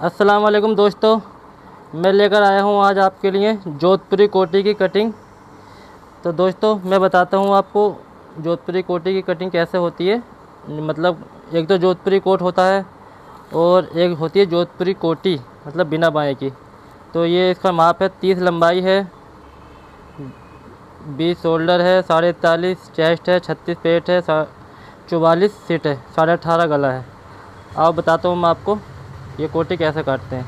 अस्सलाम वालेकुम दोस्तों, मैं लेकर आया हूँ आज आपके लिए जोधपुरी कोटी की कटिंग। तो दोस्तों मैं बताता हूँ आपको जोधपुरी कोटी की कटिंग कैसे होती है। मतलब एक तो जोधपुरी कोट होता है और एक होती है जोधपुरी कोटी, मतलब बिना बाएँ की। तो ये इसका माप है, 30 लंबाई है, 20 शोल्डर है, 41.5 चेस्ट है, 36 पेट है, 44 सीट है, 18.5 गला है। आप बताता हूँ मैं आपको ये कोटी कैसे काटते हैं।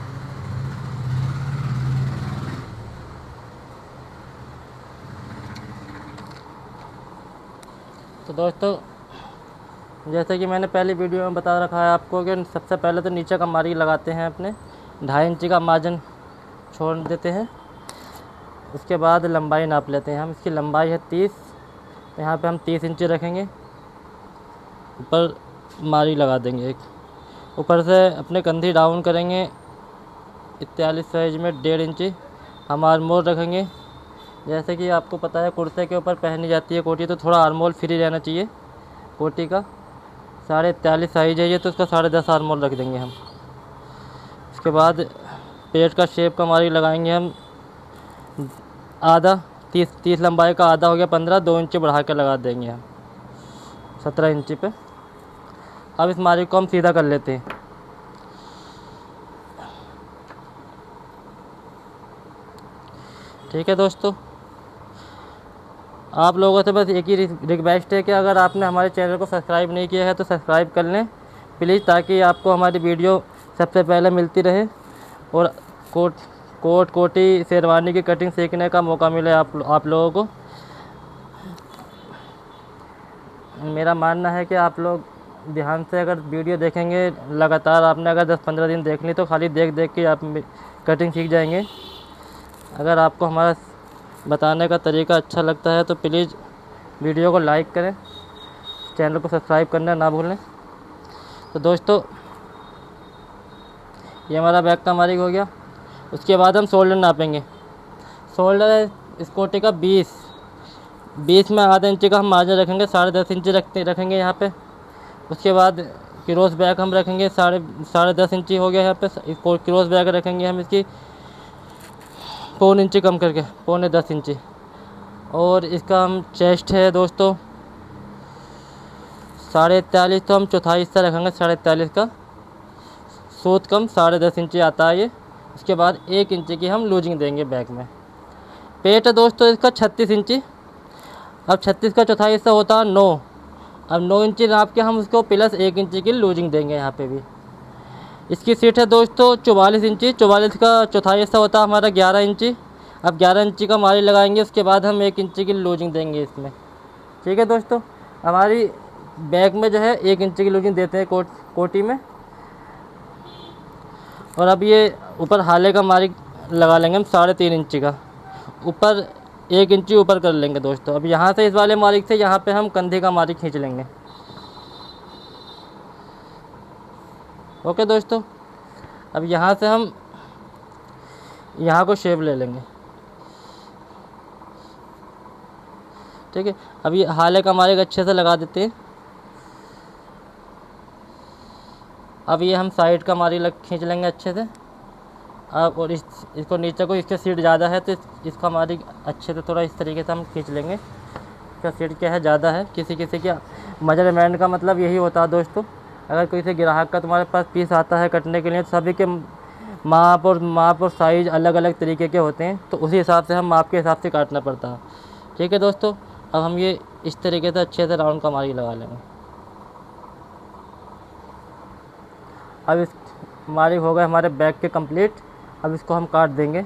तो दोस्तों जैसे कि मैंने पहली वीडियो में बता रखा है आपको कि सबसे पहले तो नीचे का मार्जिन लगाते हैं, अपने 2.5 इंची का मार्जिन छोड़ देते हैं। उसके बाद लंबाई नाप लेते हैं हम। इसकी लंबाई है 30, तो यहाँ पे हम 30 इंची रखेंगे। ऊपर मार्जिन लगा देंगे एक, ऊपर से अपने कंधी डाउन करेंगे 41 साइज में 1.5 इंची। हम आर्मोल रखेंगे। जैसे कि आपको पता है कुर्ते के ऊपर पहनी जाती है कोटी, तो थोड़ा आर्मोल फ्री रहना चाहिए कोटी का। 41.5 साइज है ये, तो उसका 10.5 आर्मोल रख देंगे हम। उसके बाद पेट का शेप का मार्जिन लगाएंगे हम आधा, 30 लंबाई का आधा हो गया 15, 2 इंची बढ़ा के लगा देंगे हम 17 इंची पे। अब इस मार्जिन को हम सीधा कर लेते हैं। ठीक है दोस्तों, आप लोगों से बस एक ही रिक्वेस्ट है कि अगर आपने हमारे चैनल को सब्सक्राइब नहीं किया है तो सब्सक्राइब कर लें प्लीज़, ताकि आपको हमारी वीडियो सबसे पहले मिलती रहे और कोटी शेरवानी की कटिंग सीखने का मौका मिले आप लोगों को। मेरा मानना है कि आप लोग ध्यान से अगर वीडियो देखेंगे, लगातार आपने अगर 10-15 दिन देख ली तो खाली देख देख के आप कटिंग सीख जाएंगे। अगर आपको हमारा बताने का तरीका अच्छा लगता है तो प्लीज़ वीडियो को लाइक करें, चैनल को सब्सक्राइब करना ना भूलें। तो दोस्तों ये हमारा बैक का मार्जिन हो गया। उसके बाद हम शोल्डर नापेंगे। शोल्डर है इस कोटी का 20 में आधा इंची का हम मार्जिन रखेंगे, 10.5 इंची रखेंगे यहाँ पे। उसके बाद क्रॉस बैक हम रखेंगे 10.5 इंची हो गया यहाँ पे। इसको क्रॉस बैक रखेंगे हम इसकी 1.25 इंची कम करके 10.25 इंची। और इसका हम चेस्ट है दोस्तों 41.5, तो हम चौथाई हिस्सा रखेंगे 41.5 का। सूत कम 10.5 इंची आता है ये। उसके बाद 1 इंची की हम लूजिंग देंगे बैक में। पेट है दोस्तों इसका 36 इंची। अब 36 का चौथाई हिस्सा होता है 9। अब 9 इंची नाप के हम उसको प्लस 1 इंची की लूजिंग देंगे यहाँ पे भी। इसकी सीट है दोस्तों 44 इंची। 44 का चौथाई हिस्सा होता है हमारा 11 इंची। अब 11 इंची का मार्जिन लगाएंगे, उसके बाद हम 1 इंची की लूजिंग देंगे इसमें। ठीक है दोस्तों, हमारी बैक में जो है 1 इंची की लूजिंग देते हैं कोटी में। और अब ये ऊपर हाले का मार्जिन लगा लेंगे हम 3.5 इंची का, ऊपर 1 इंची ऊपर कर लेंगे दोस्तों। अब यहाँ से इस वाले मार्जिन से यहाँ पे हम कंधे का मार्जिन खींच लेंगे। ओके दोस्तों, अब यहाँ से हम यहाँ को शेप ले लेंगे। ठीक है, अब ये हाले का मार्जिन अच्छे से लगा देते हैं। अब ये हम साइड का मार्जिन खींच लेंगे अच्छे से। अब और इसको नीचे को, इसके सीट ज़्यादा है तो इसका मार्जिन अच्छे से थोड़ा इस तरीके से हम खींच लेंगे। इसका सीट क्या है ज़्यादा है, किसी का मेजरमेंट का मतलब यही होता है दोस्तों। अगर किसी ग्राहक का तुम्हारे पास पीस आता है कटने के लिए, तो सभी के माप और साइज़ अलग अलग तरीके के होते हैं, तो उसी हिसाब से हम माप के हिसाब से काटना पड़ता है। ठीक है दोस्तों, अब हम ये इस तरीके से अच्छे से राउंड का मार्जिन लगा लेंगे। अब इस मार्जिन हो गए हमारे बैक के कंप्लीट। अब इसको हम काट देंगे।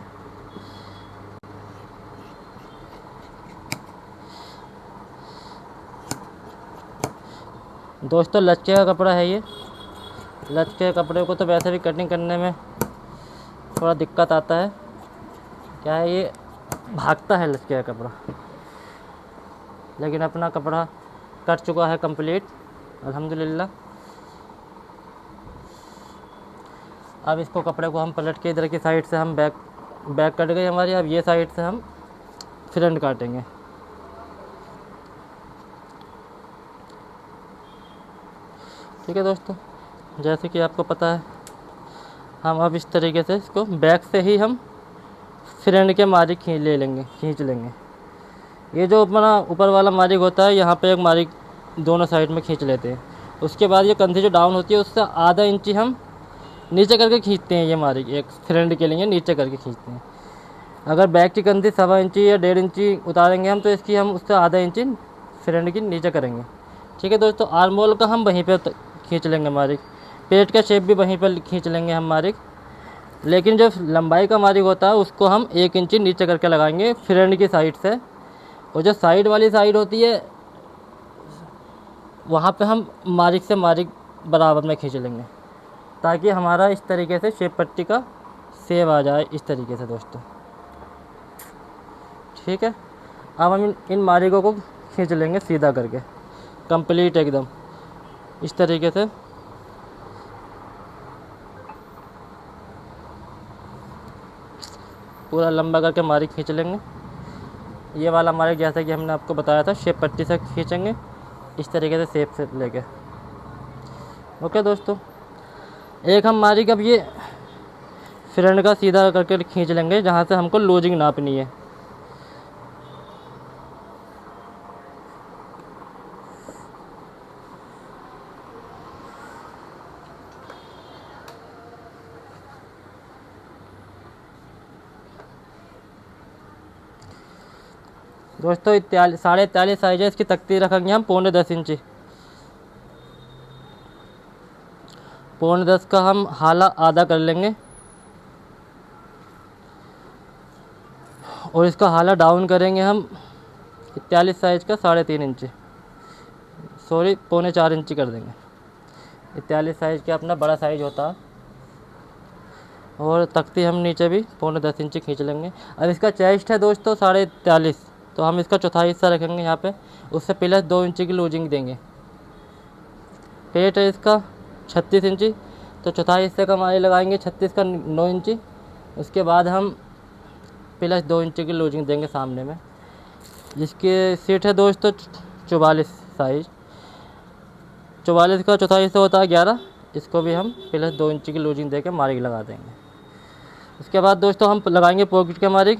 दोस्तों लचके का कपड़ा है ये। लचके कपड़े को तो वैसे भी कटिंग करने में थोड़ा दिक्कत आता है, क्या है ये भागता है लचके का कपड़ा। लेकिन अपना कपड़ा कट चुका है कंप्लीट अल्हम्दुलिल्लाह। अब इसको कपड़े को हम पलट के इधर की साइड से हम बैक कट गई हमारी। अब ये साइड से हम फ्रंट काटेंगे। ठीक है दोस्तों, जैसे कि आपको पता है हम अब इस तरीके से इसको बैक से ही हम फ्रंट के मारिक खींच लेंगे। ये जो अपना ऊपर वाला मारिक होता है, यहाँ पे एक मारिक दोनों साइड में खींच लेते हैं। उसके बाद ये कंधी जो डाउन होती है उससे आधा इंची हम नीचे करके खींचते हैं। ये मारिक एक फ्रंट के लिए नीचे करके खींचते हैं। अगर बैक की कंधी 1.25 इंची या 1.5 इंची उतारेंगे हम, तो इसकी हम उससे आधा इंची फ्रंट की नीचे करेंगे। ठीक है दोस्तों, आर्म होल का हम वहीं पे खींच लेंगे मारिक। पेट का शेप भी वहीं पर खींच लेंगे हम मारिक। लेकिन जो लंबाई का मारिक होता है उसको हम 1 इंची नीचे करके लगाएंगे फ्रंट की साइड से। और जो साइड वाली साइड होती है वहाँ पे हम मारिक से मारिक बराबर में खींच लेंगे, ताकि हमारा इस तरीके से शेप पट्टी का सेव आ जाए इस तरीके से दोस्तों। ठीक है, अब हम इन मारिकों को खींच लेंगे सीधा करके कंप्लीट एकदम इस तरीके से। पूरा लंबा करके मारिक खींच लेंगे। ये वाला मारिक जैसा कि हमने आपको बताया था शेप पट्टी से खींचेंगे इस तरीके से शेप से लेके। ओके दोस्तों, एक हम मारिक अब ये फ्रंट का सीधा करके खींच लेंगे जहाँ से हमको लूजिंग नापनी है। दोस्तों 43.5 साइज है, इसकी तख्ती रखेंगे हम 9.25 इंची। 9.25 का हम हाला आधा कर लेंगे और इसका हाला डाउन करेंगे हम 41 साइज का 3.5 इंची, सॉरी 3.25 इंची कर देंगे। 41 साइज का अपना बड़ा साइज होता है। और तख्ती हम नीचे भी 9.25 इंची खींच लेंगे। अब इसका चेस्ट है दोस्तों 43.5, तो हम इसका चौथाई हिस्सा रखेंगे यहाँ पे, उससे प्लस 2 इंची की लूजिंग देंगे। पेट है इसका 36 इंची, तो चौथाई हिस्से का मारी लगाएंगे 36 का 9 इंची। उसके बाद हम प्लस 2 इंची की लूजिंग देंगे सामने में। जिसकी सीट है दोस्तों 44 साइज, 44 का चौथाई हिस्सा होता है 11, इसको भी हम प्लस 2 इंची की लूजिंग दे के मारिक लगा देंगे। उसके बाद दोस्तों हम लगाएंगे पॉकेट का मारिक।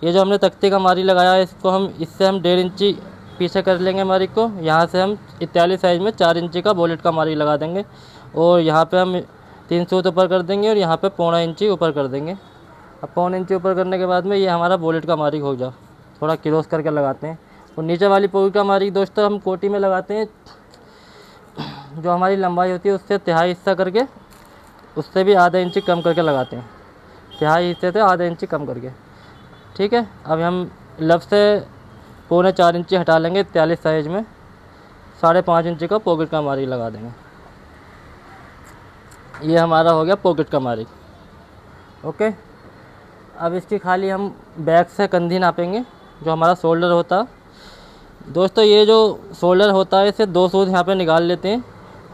ये जो हमने तख्ती का मारिक लगाया है इसको हम इससे 1.5 इंची पीछे कर लेंगे मारिक को। यहाँ से हम 41 साइज में 4 इंची का बोलेट का मारिक लगा देंगे और यहाँ पे हम 3 सूत ऊपर कर देंगे और यहाँ पे 0.25 इंची ऊपर कर देंगे। अब 0.25 इंची ऊपर करने के बाद में ये हमारा बोलेट का मारिक हो जाए। थोड़ा क्रॉस करके लगाते हैं। और नीचे वाली पॉकेट का मारिक दोस्तों हम कोटी में लगाते हैं, जो हमारी लंबाई होती है उससे तिहाई हिस्सा करके, उससे भी आधा इंची कम करके लगाते हैं। तिहाई हिस्से से आधा इंची कम करके। ठीक है, अब हम लब से 4.25 इंची हटा लेंगे 43 साइज में, 5.5 इंची का पॉकेट का मारिक लगा देंगे। ये हमारा हो गया पॉकेट का मारिक। ओके, अब इसकी खाली हम बैक से कंधी नापेंगे, जो हमारा शोल्डर होता है। दोस्तों ये जो शोल्डर होता है इसे 2 सूत यहाँ पे निकाल लेते हैं।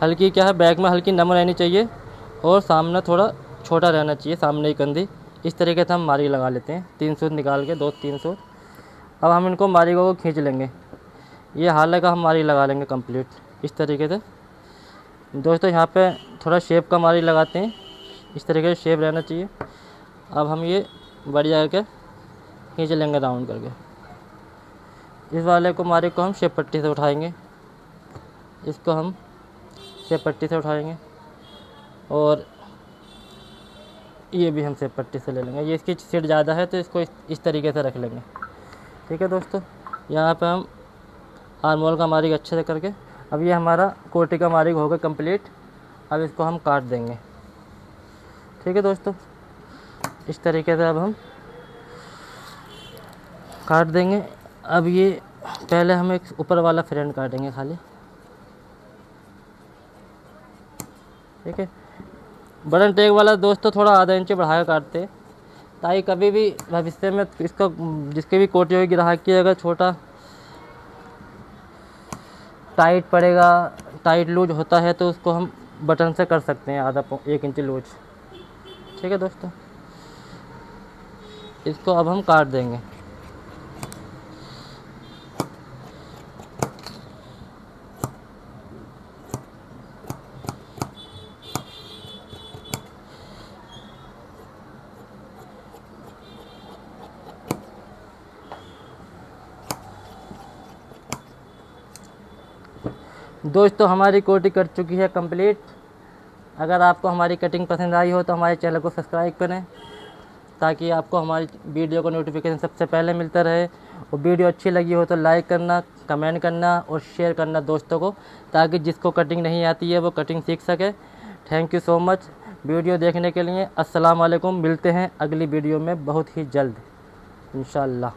हल्की क्या है, बैक में हल्की नम रहनी चाहिए और सामने थोड़ा छोटा रहना चाहिए, सामने ही कंधी। इस तरीके से हम मारिक लगा लेते हैं। 3 सूत निकाल के, 2-3 सूत। अब हम इनको मारिकों को खींच लेंगे। ये हाला का हम मारिक लगा लेंगे कंप्लीट इस तरीके से। दोस्तों यहाँ पे थोड़ा शेप का मारिक लगाते हैं, इस तरीके से शेप रहना चाहिए। अब हम ये बढ़िया करके खींच लेंगे राउंड करके। इस वाले को मारिक को हम शेप पट्टी से उठाएंगे, इसको हम शेप पट्टी से उठाएंगे और ये भी हम शेप पट्टी से ले लेंगे। ये इसकी सीट ज़्यादा है तो इसको इस तरीके से रख लेंगे। ठीक है दोस्तों, यहाँ पे हम आर्म होल का मारिक अच्छे से करके, अब ये हमारा कोटी का मारिक होगा कंप्लीट। अब इसको हम काट देंगे। ठीक है दोस्तों, इस तरीके से अब हम काट देंगे। अब ये पहले हम एक ऊपर वाला फ्रंट काटेंगे खाली। ठीक है, बटन टेक वाला दोस्तों थोड़ा आधा इंची बढ़ा के काटते हैं, ताकि कभी भी भविष्य में इसका जिसकी भी कोटी होगी ग्राहक की, अगर छोटा टाइट पड़ेगा, टाइट लूज होता है तो उसको हम बटन से कर सकते हैं 1 इंची लूज। ठीक है दोस्तों, इसको अब हम काट देंगे। दोस्तों हमारी कोटी कट चुकी है कंप्लीट। अगर आपको हमारी कटिंग पसंद आई हो तो हमारे चैनल को सब्सक्राइब करें, ताकि आपको हमारी वीडियो का नोटिफिकेशन सबसे पहले मिलता रहे। और वीडियो अच्छी लगी हो तो लाइक करना, कमेंट करना और शेयर करना दोस्तों को, ताकि जिसको कटिंग नहीं आती है वो कटिंग सीख सके। Thank you so much video देखने के लिए। अस्सलाम वालेकुम। मिलते हैं अगली वीडियो में बहुत ही जल्द इंशाअल्लाह।